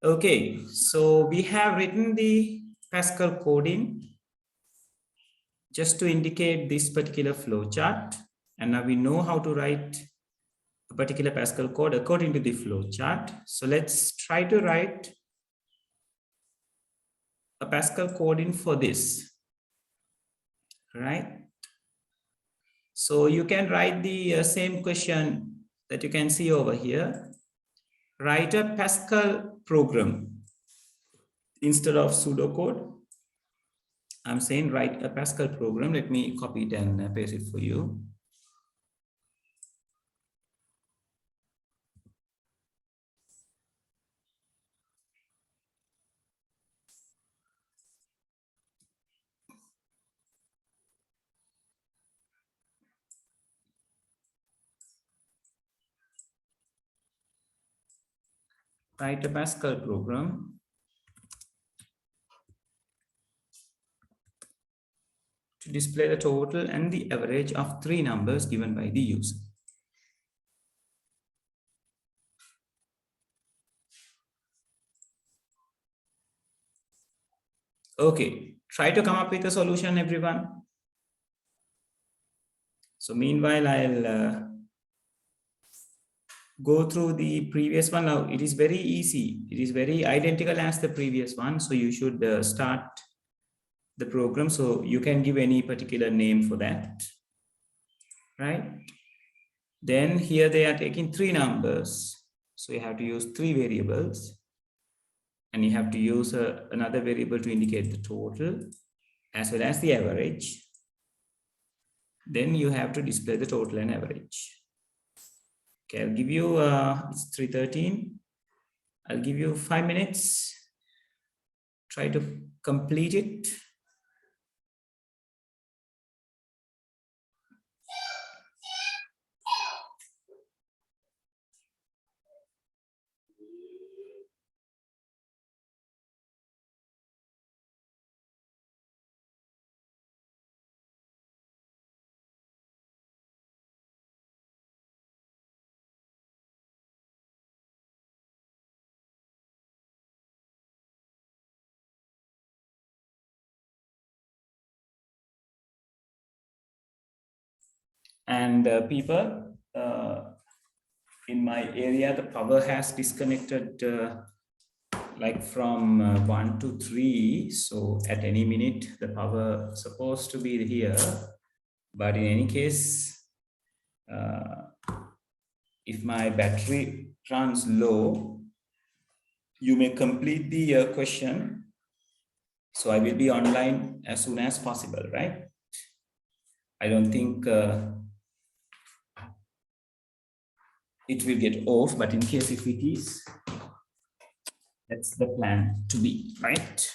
Okay, so we have written the Pascal coding just to indicate this particular flow chart. And now we know how to write a particular Pascal code according to the flow chart. So let's try to write a Pascal coding for this, right? So you can write the same question that you can see over here. Write a Pascal program instead of pseudocode. I'm saying write a Pascal program. Let me copy it and paste it for you. Write a Pascal program to display the total and the average of three numbers given by the user. Okay, try to come up with a solution, everyone. So meanwhile, I'll go through the previous one. Now it is very easy. It is very identical as the previous one. So you should start the program. So you can give any particular name for that, right? Then here they are taking three numbers. So you have to use three variables. And you have to use another variable to indicate the total as well as the average. Then you have to display the total and average. Okay, I'll give you, it's 3:13. I'll give you 5 minutes. Try to complete it. And people, in my area, the power has disconnected like from 1 to 3. So at any minute, the power is supposed to be here. But in any case, if my battery runs low, you may complete the question. So I will be online as soon as possible, right? I don't think it will get off, but in case if it is, that's the plan to be, right?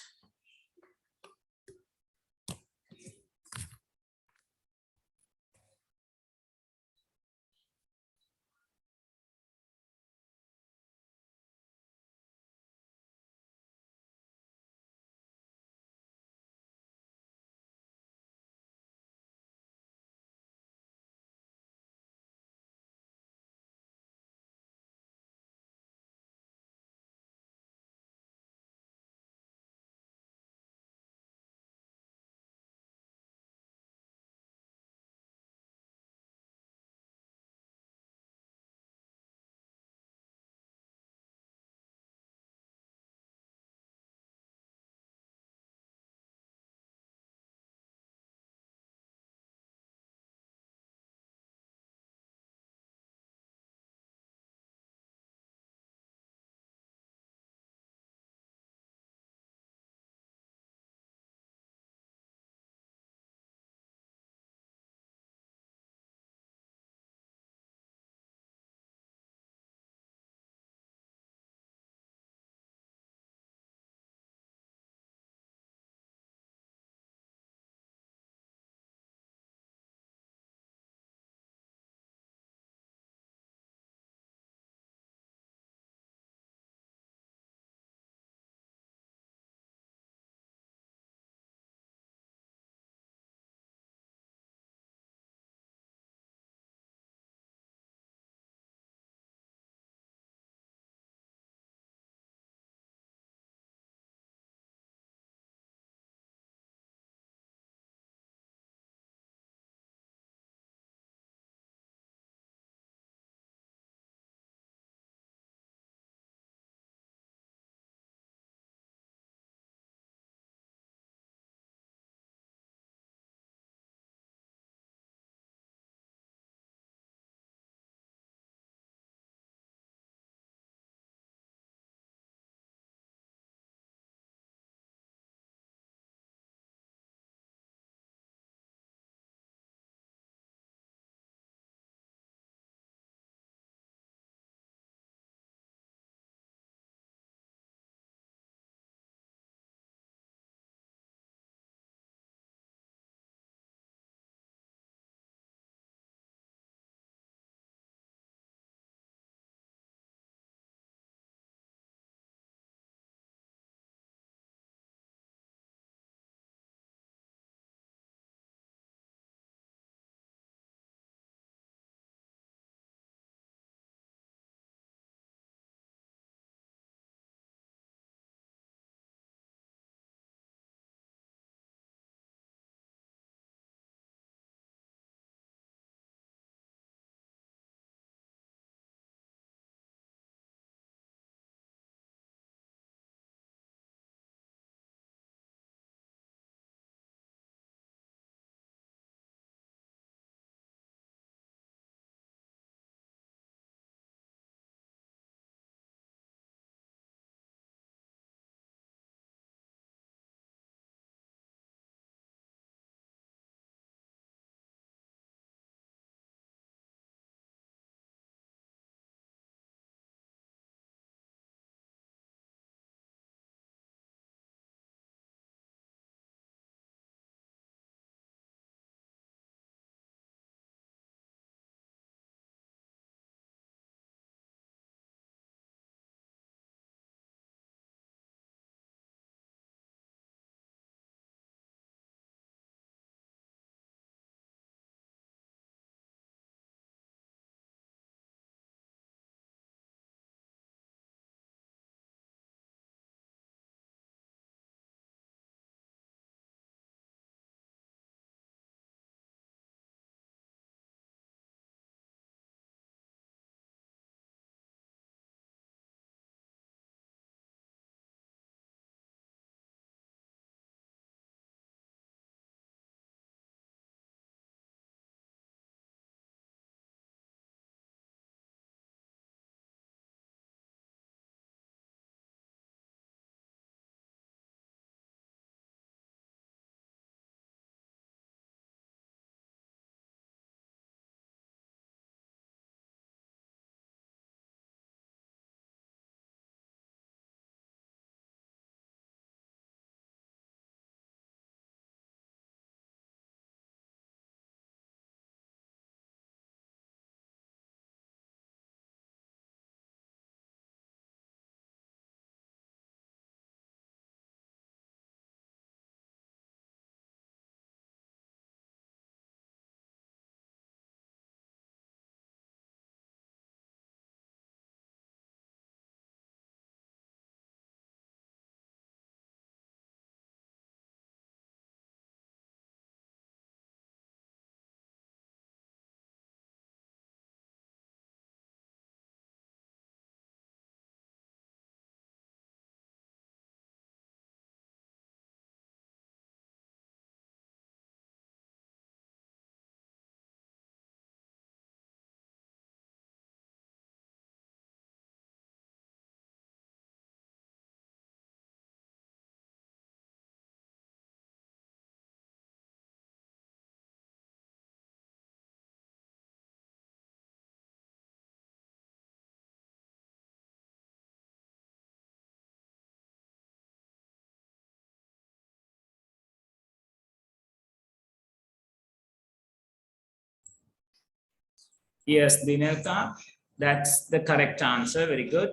Yes, Dinelka, that's the correct answer. Very good.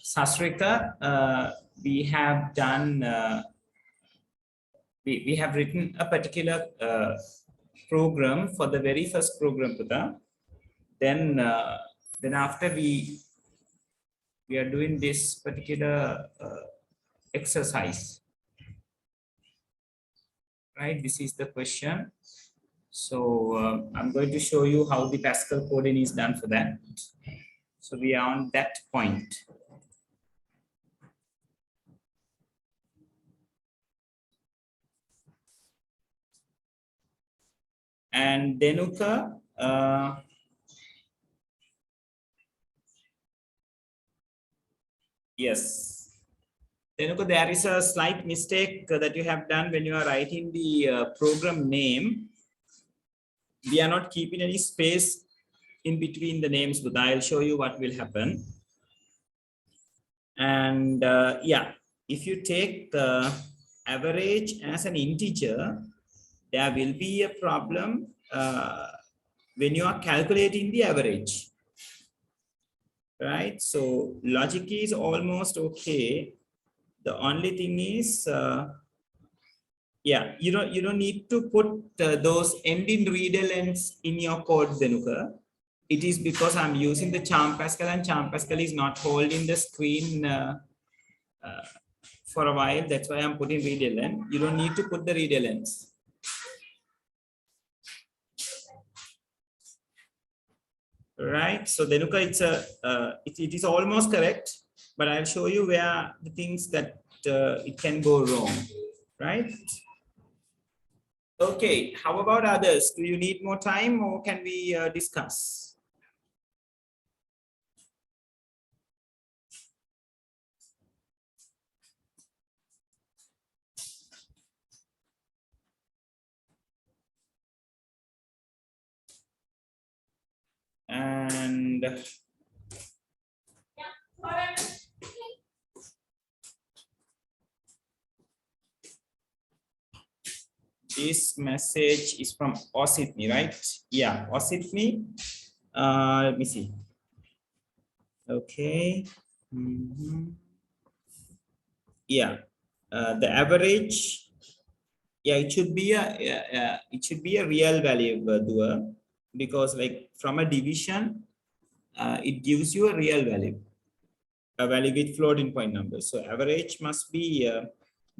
Sasrika, we have done, we have written a particular program for the very first program, Puta. Then after we are doing this particular exercise, right? This is the question. So I'm going to show you how the Pascal coding is done for that. So we are on that point. And Denuka, yes. Denuka, there is a slight mistake that you have done when you are writing the program name. We are not keeping any space in between the names, but I'll show you what will happen. And yeah, if you take the average as an integer, there will be a problem when you are calculating the average, right? So logic is almost okay. The only thing is, yeah, you don't need to put those ending reader lengths in your code, Denuka. It is because I'm using the Charm Pascal, and Charm Pascal is not holding the screen for a while. That's why I'm putting reader length. You don't need to put the reader lengths. Right. So Denuka, it's it is almost correct, but I'll show you where the things that it can go wrong. Right. Okay. How about others? Do you need more time, or can we discuss? And this message is from Osipni, right? Yeah, Osipni. Let me see. Okay. Yeah, the average. Yeah, it should be a real value, Dua, because like from a division, it gives you a real value, a value with floating point numbers. So average must be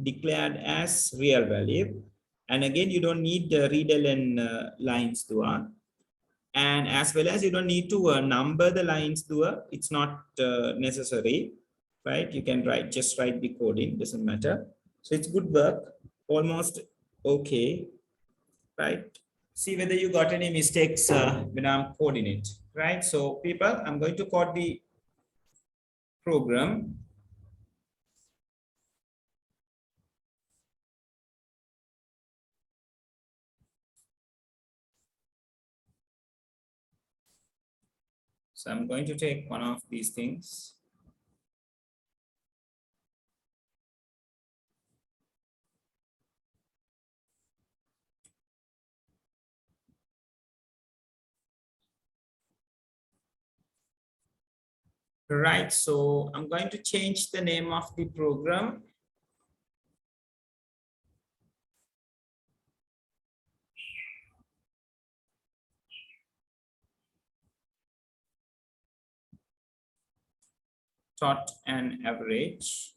declared as real value. And again, you don't need the readln lines, Dua. And as well as you don't need to number the lines, Dua. It's not necessary, right? You can just write the coding, doesn't matter. So it's good work, almost okay, right? See whether you got any mistakes when I'm coding it, right? So people, I'm going to code the program. So I'm going to take one of these things. Right, so I'm going to change the name of the program. Tot and average.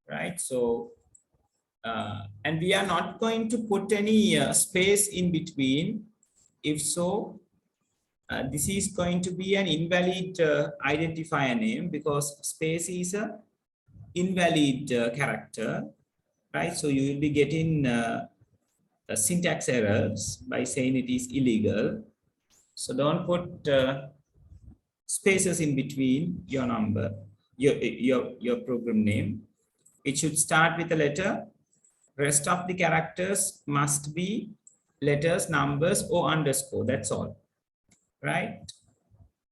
Right, so and we are not going to put any space in between. If so, this is going to be an invalid identifier name, because space is a invalid character, right? So you will be getting syntax errors by saying it is illegal. So don't put spaces in between your number, your program name. It should start with a letter. Rest of the characters must be letters, numbers, or underscore. That's all, right?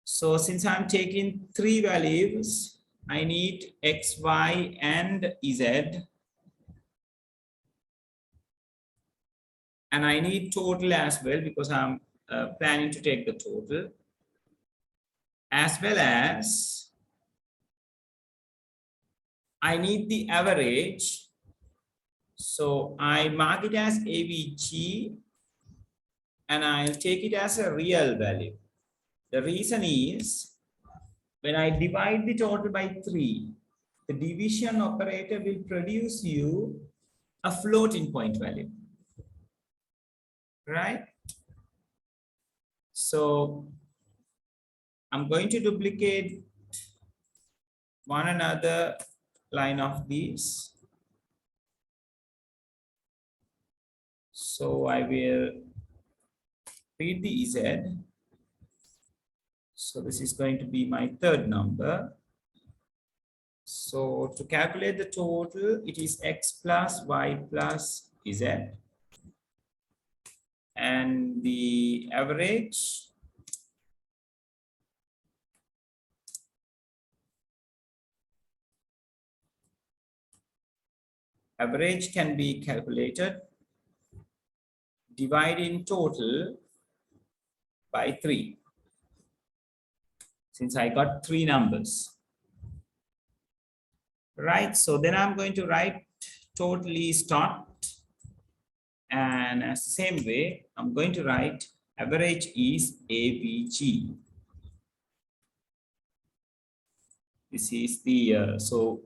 So since I'm taking 3 values, I need X, Y, and Z. And I need total as well because I'm planning to take the total, as well as I need the average. So I mark it as AVG and I'll take it as a real value. The reason is when I divide the total by 3, the division operator will produce you a floating point value, right? So I'm going to duplicate one another line of these. So I will read the Z. So this is going to be my third number. So to calculate the total, it is X plus Y plus Z. And the average can be calculated dividing total by 3, since I got 3 numbers, right? So then I'm going to write totally start, and as the same way I'm going to write average is AVG. This is the so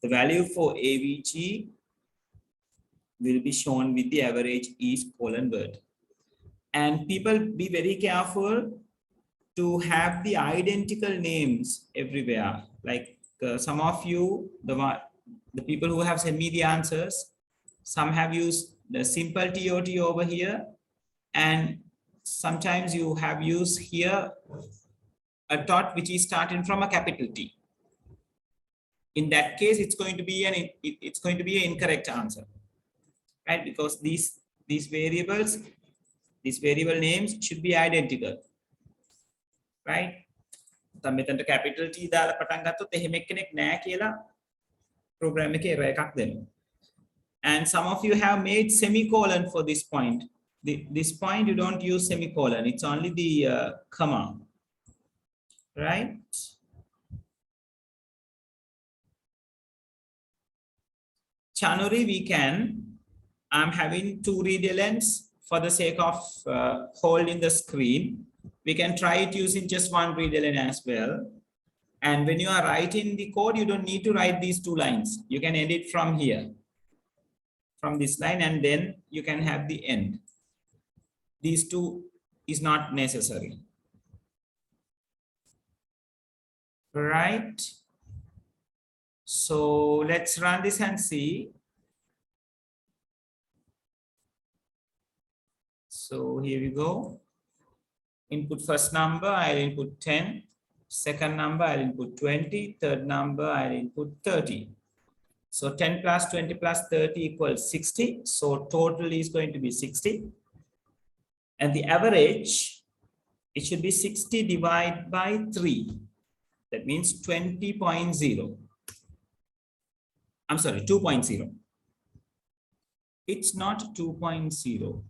the value for AVG will be shown with the average is colon word. And people, be very careful to have the identical names everywhere. Like some of you, the people who have sent me the answers, some have used the simple TOT over here, and sometimes you have used here a dot which is starting from a capital T. In that case, it's going to be an incorrect answer, right? Because these variables, these variable names should be identical, right? මෙතනට capital T දාලා පටන් ගත්තොත් එහෙම එක්කෙනෙක් නැහැ කියලා program එකේ error එකක් දෙනවා. And some of you have made semicolon for this point. This point you don't use semicolon, it's only the comma, right? Chanuri, I'm having 2 read elements for the sake of holding the screen. We can try it using just 1 read element as well. And when you are writing the code, you don't need to write these 2 lines. You can end it from here, from this line, and then you can have the end. These 2 is not necessary, right? So let's run this and see. So here we go. Input first number, I'll input 10. Second number, I'll input 20. Third number, I'll input 30. So 10 plus 20 plus 30 equals 60. So total is going to be 60. And the average, it should be 60 divided by 3. That means 20.0. I'm sorry, 2.0. It's not 2.0.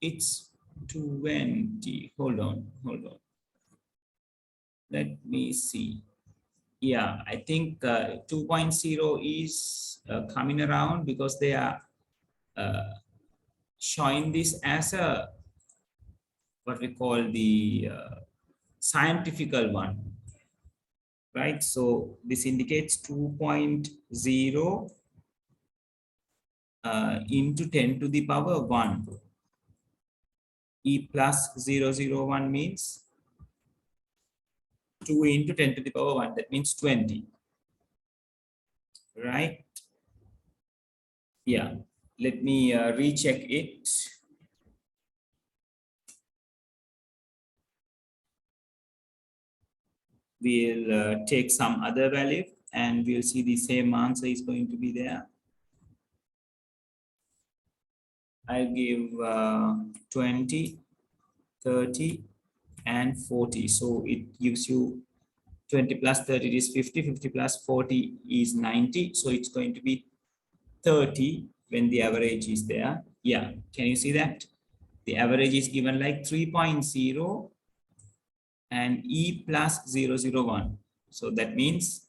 It's 20. Hold on. Let me see. Yeah, I think 2.0 is coming around because they are showing this as a what we call the scientific one, right? So this indicates 2.0 into 10 to the power 1. E plus 001 means 2 into 10 to the power 1. That means 20, right? Yeah, let me recheck it. We'll take some other value and we'll see the same answer is going to be there. I'll give 20, 30, and 40. So it gives you 20 plus 30 is 50, 50 plus 40 is 90. So it's going to be 30 when the average is there. Yeah, can you see that? The average is given like 3.0 and E plus 001. So that means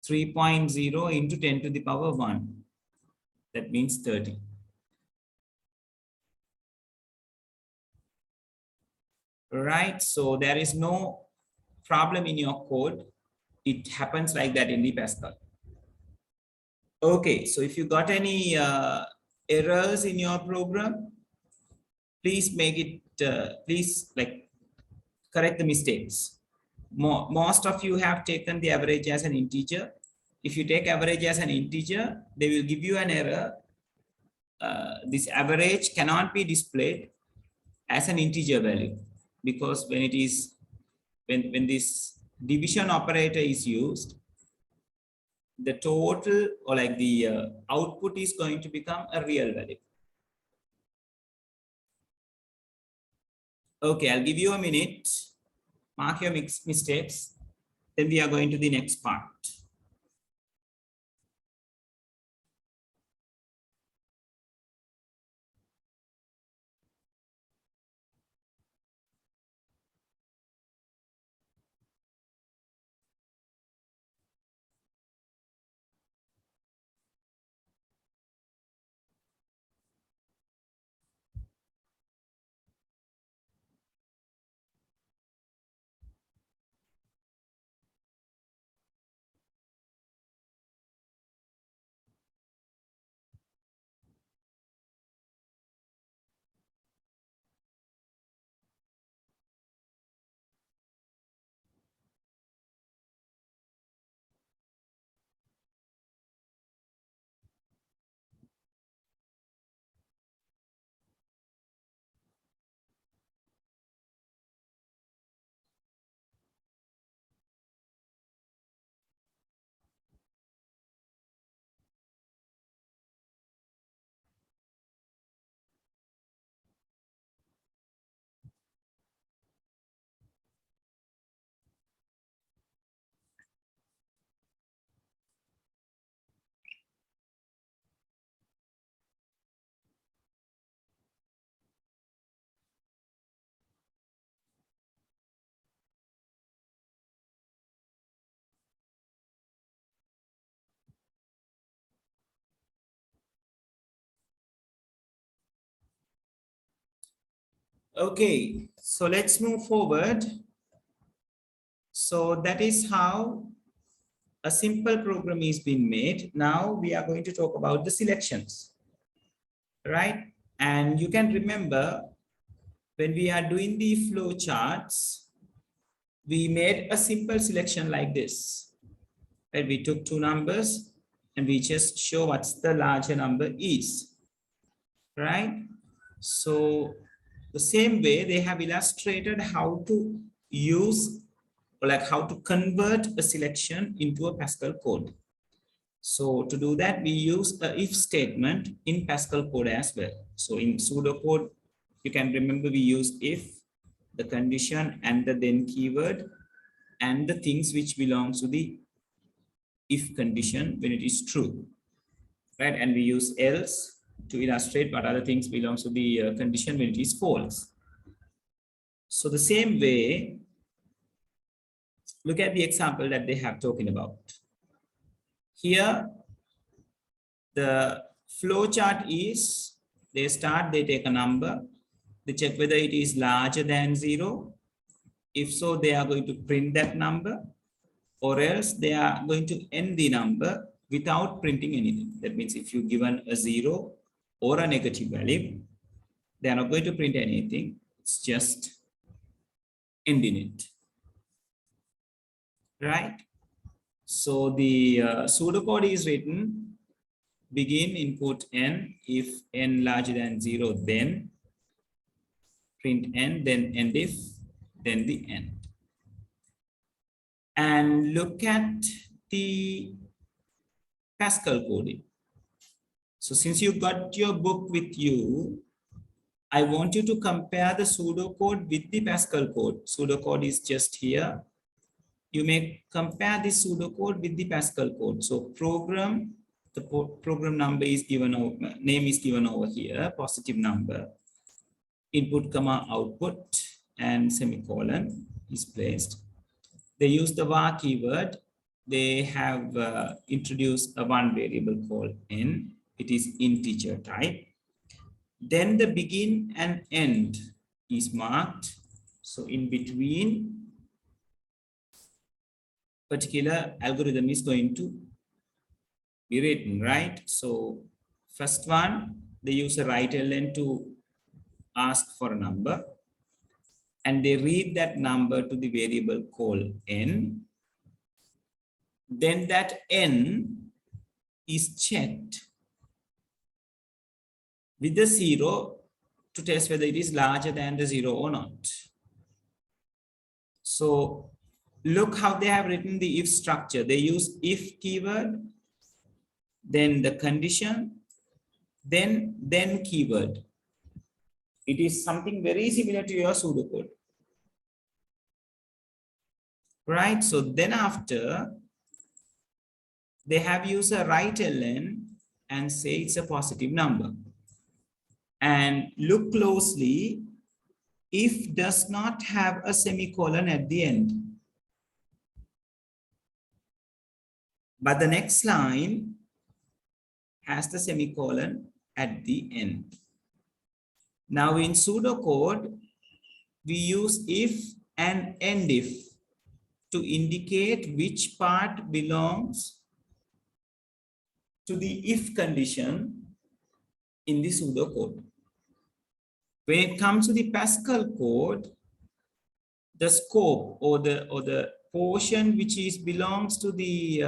3.0 into 10 to the power 1. That means 30. Right, so there is no problem in your code. It happens like that in the Pascal. Okay, so if you got any errors in your program, please make it, please like correct the mistakes. Most of you have taken the average as an integer. If you take average as an integer, they will give you an error. This average cannot be displayed as an integer value, because when it is when this division operator is used, the total or like the output is going to become a real value. Okay, I'll give you a minute. Mark your mistakes. Then we are going to the next part. Okay, so let's move forward. So that is how a simple program is being made. Now we are going to talk about the selections, right? And you can remember when we are doing the flow charts, we made a simple selection like this. Right? We took two numbers and we just show what's the larger number is, right? So the same way they have illustrated how to use or like how to convert a selection into a Pascal code. So to do that, we use a if statement in Pascal code as well. So in pseudocode, you can remember we use if, the condition and the then keyword and the things which belongs to the if condition when it is true, right? And we use else to illustrate what other things belongs to the condition when it is false. So the same way, look at the example that they have talking about. Here, the flow chart is, they take a number, they check whether it is larger than 0. If so, they are going to print that number, or else they are going to end the number without printing anything. That means if you given a 0 or a negative value, they are not going to print anything. It's just ending it, right? So the pseudocode is written, begin input n, if n larger than 0, then print n, then end if, then the end. And look at the Pascal coding. So since you got your book with you, I want you to compare the pseudocode with the Pascal code. Pseudocode is just here. You may compare the pseudocode with the Pascal code. So program the program number is given over, name is given over here, positive number, input comma output, and semicolon is placed. They use the var keyword. They have introduced a one variable called n. It is integer type. Then the begin and end is marked. So in between, particular algorithm is going to be written, right? So first one, they use a write ln to ask for a number, and they read that number to the variable called n. Then that n is checked with the 0 to test whether it is larger than the 0 or not. So look how they have written the if structure. They use if keyword, then the condition, then keyword. It is something very similar to your pseudocode, right? So then after, they have used a write ln and say it's a positive number. And look closely, if does not have a semicolon at the end. But the next line has the semicolon at the end. Now in pseudocode, we use if and end if to indicate which part belongs to the if condition in the pseudocode. When it comes to the Pascal code, the scope or the portion which is belongs to the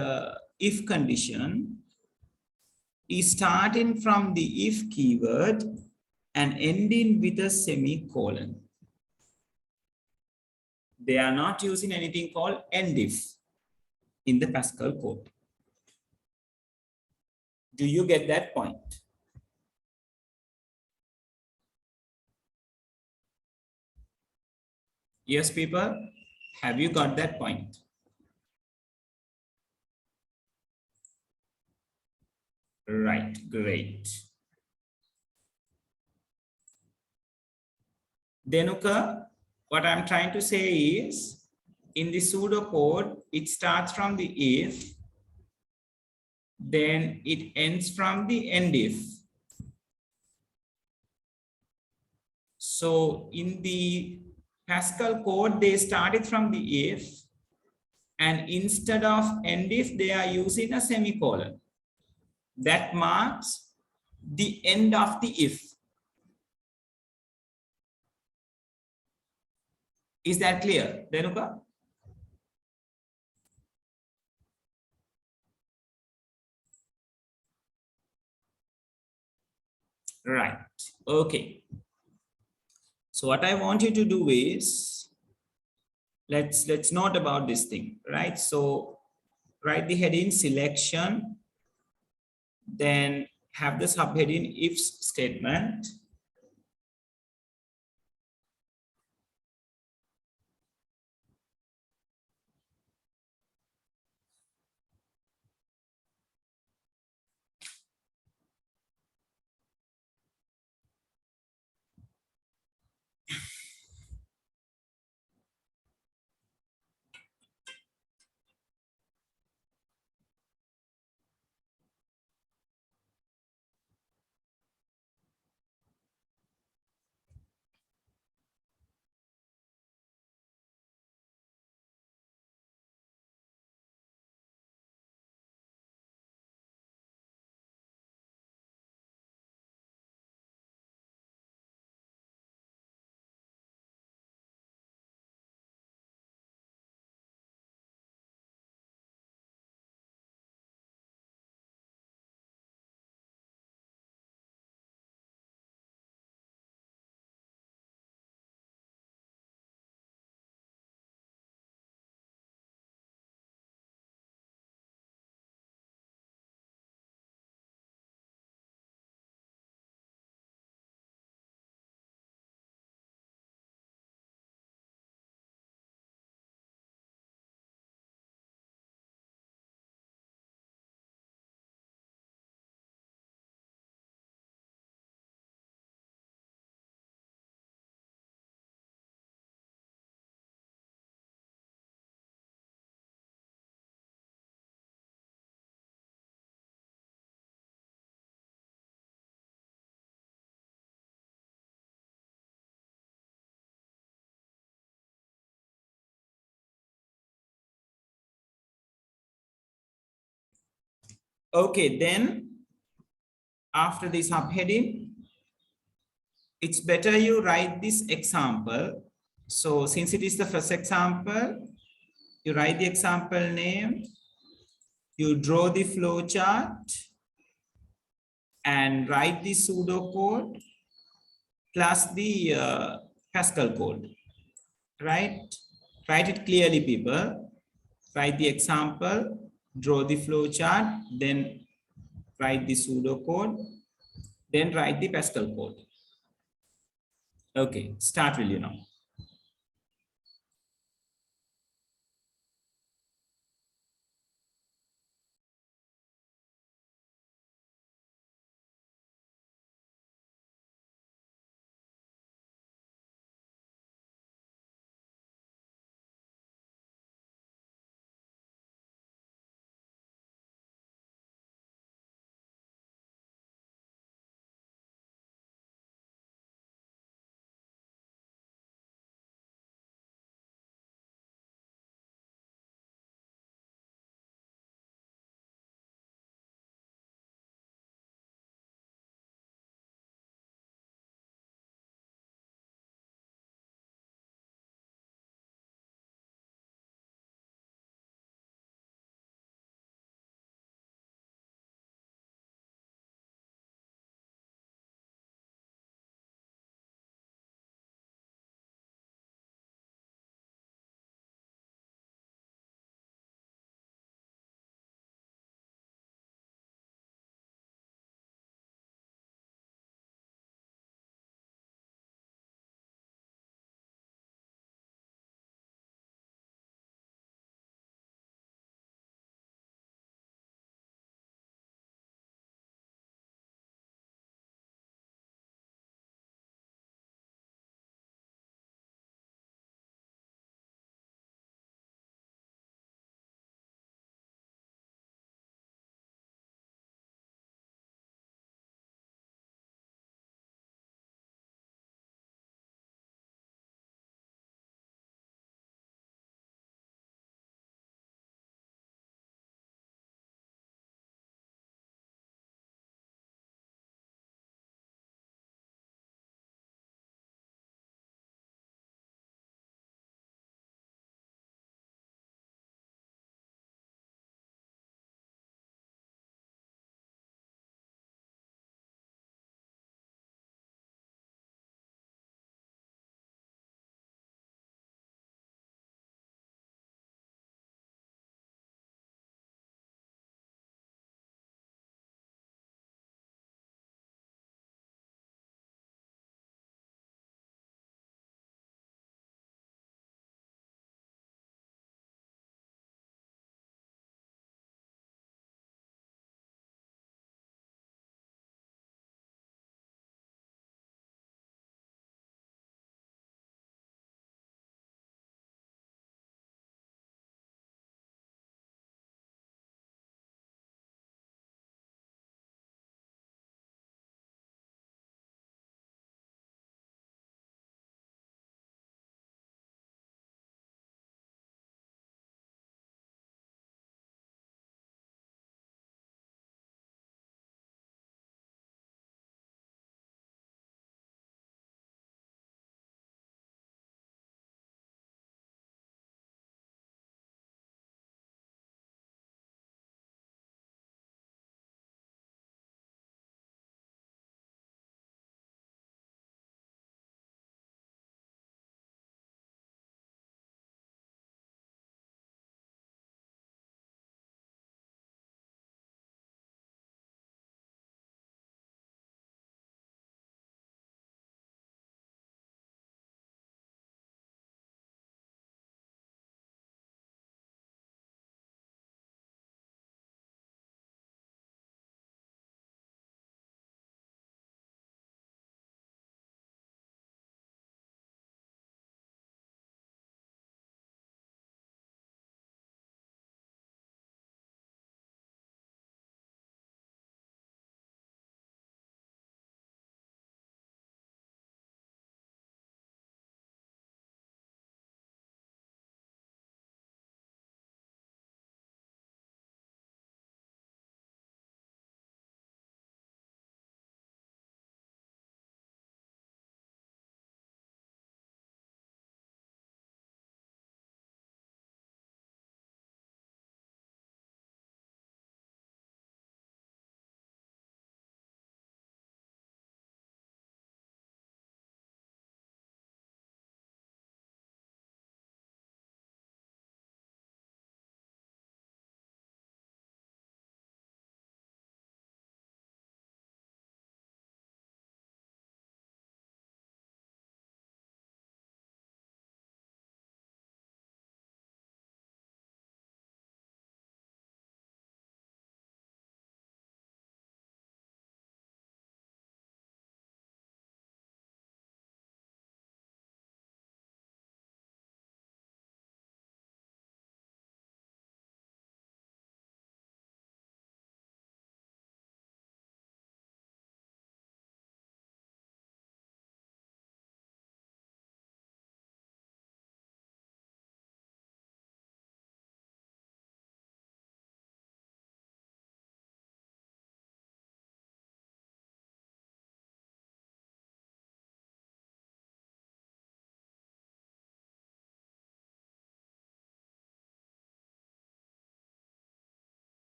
if condition is starting from the if keyword and ending with a semicolon. They are not using anything called end if in the Pascal code. Do you get that point? Yes, people, have you got that point? Right, great. Denuka, what I'm trying to say is, in the pseudocode, it starts from the if, then it ends from the end if. So in the Pascal code, they started from the if, and instead of end if, they are using a semicolon. That marks the end of the if. Is that clear, Denuka? Right. Okay. So what I want you to do is, let's note about this thing, right? So write the heading selection, then have the subheading if statement. Okay, then after this subheading, it's better you write this example. So since it is the first example, you write the example name, you draw the flow chart and write the pseudocode plus the Pascal code, right? Write it clearly, people. Write the example, draw the flow chart, then write the pseudocode, then write the Pascal code. Okay, start will you now.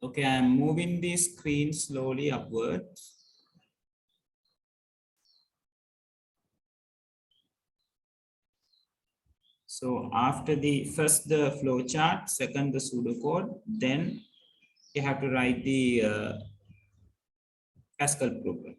Okay, I'm moving the screen slowly upwards. So after the first the flow chart, second the pseudocode, then you have to write the Pascal program.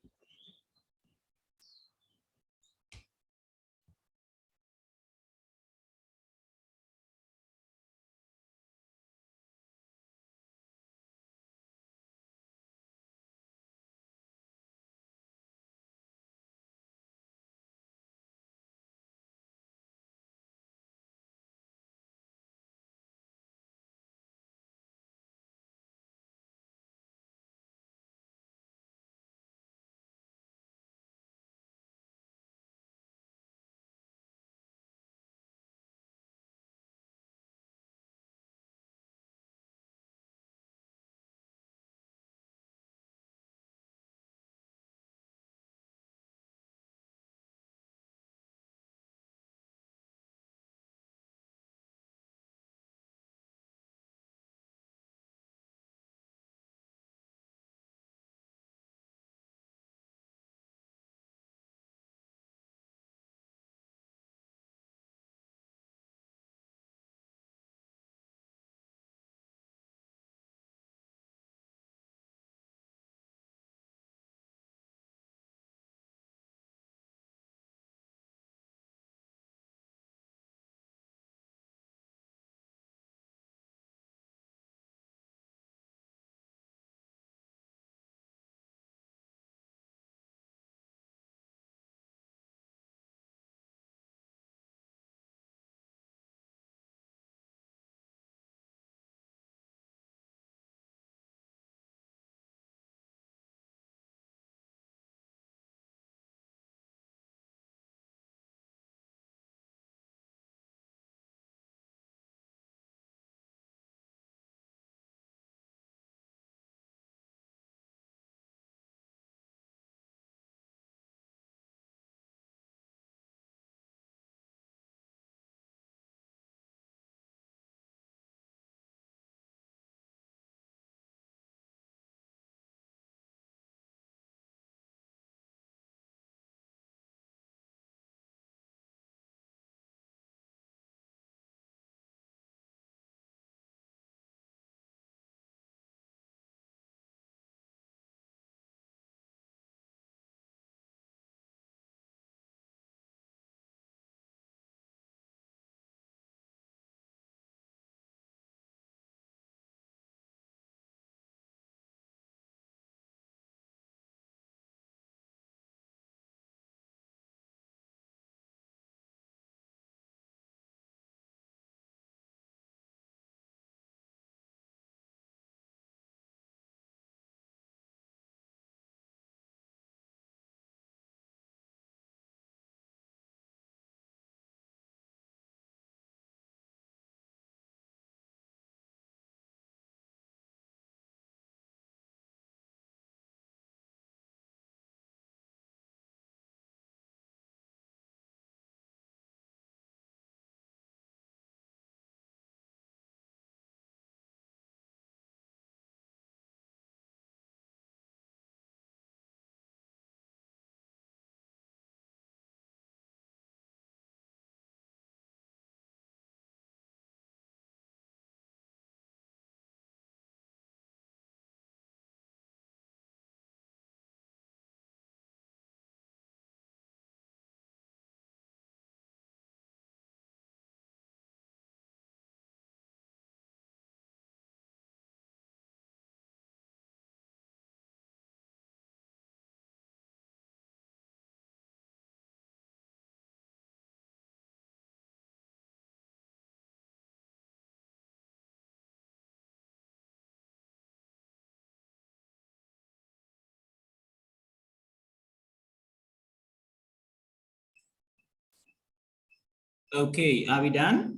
Okay, are we done?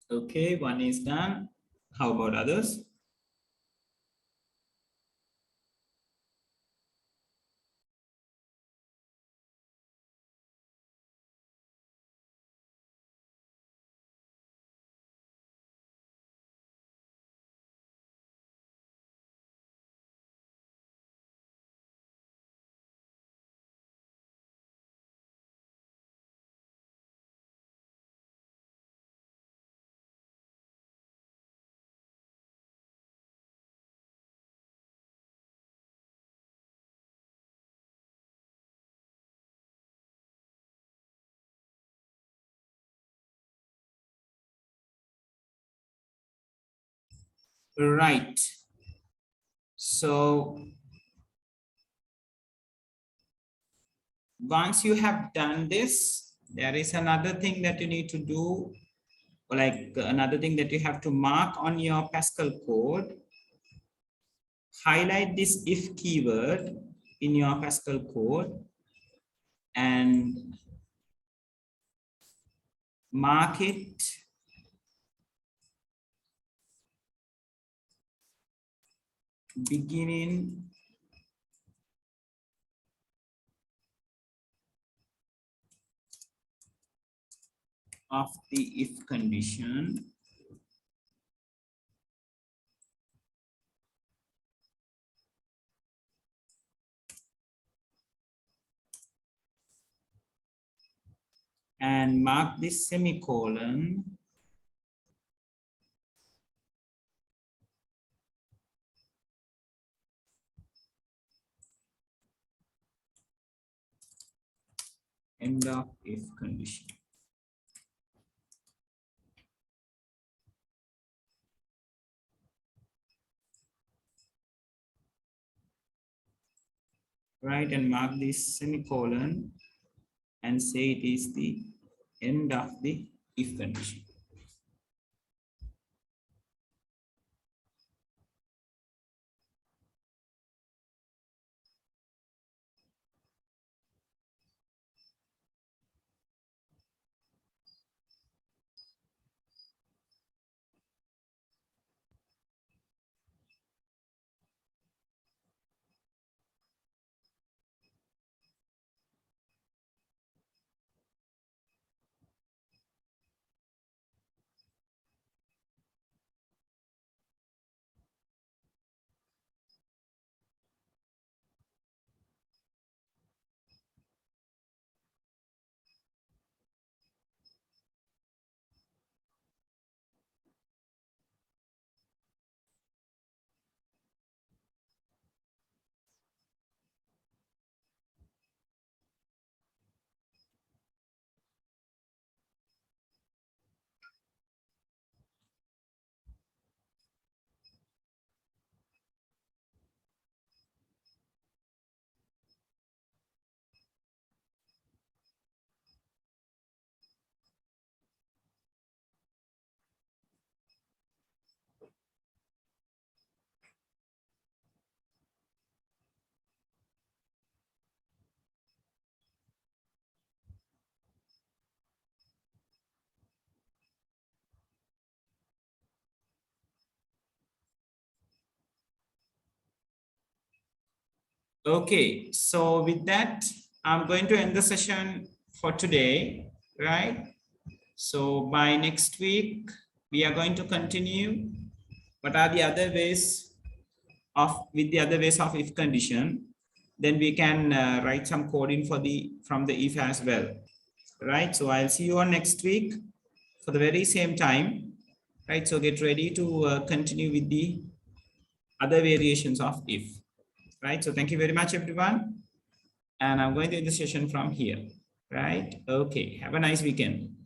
Okay, one is done. How about others? Right. So once you have done this, there is another thing that you need to do, like another thing that you have to mark on your Pascal code. Highlight this if keyword in your Pascal code and mark it beginning of the if condition and mark this semicolon end of if condition. Right, and mark this semicolon and say it is the end of the if condition. Okay, so with that, I'm going to end the session for today, right? So by next week, we are going to continue. What are the other ways of with the other ways of if condition? Then we can write some coding for the from the if as well, right? So I'll see you on next week for the very same time, right? So get ready to continue with the other variations of if, right? So thank you very much, everyone. And I'm going to end the session from here, right? Okay, have a nice weekend.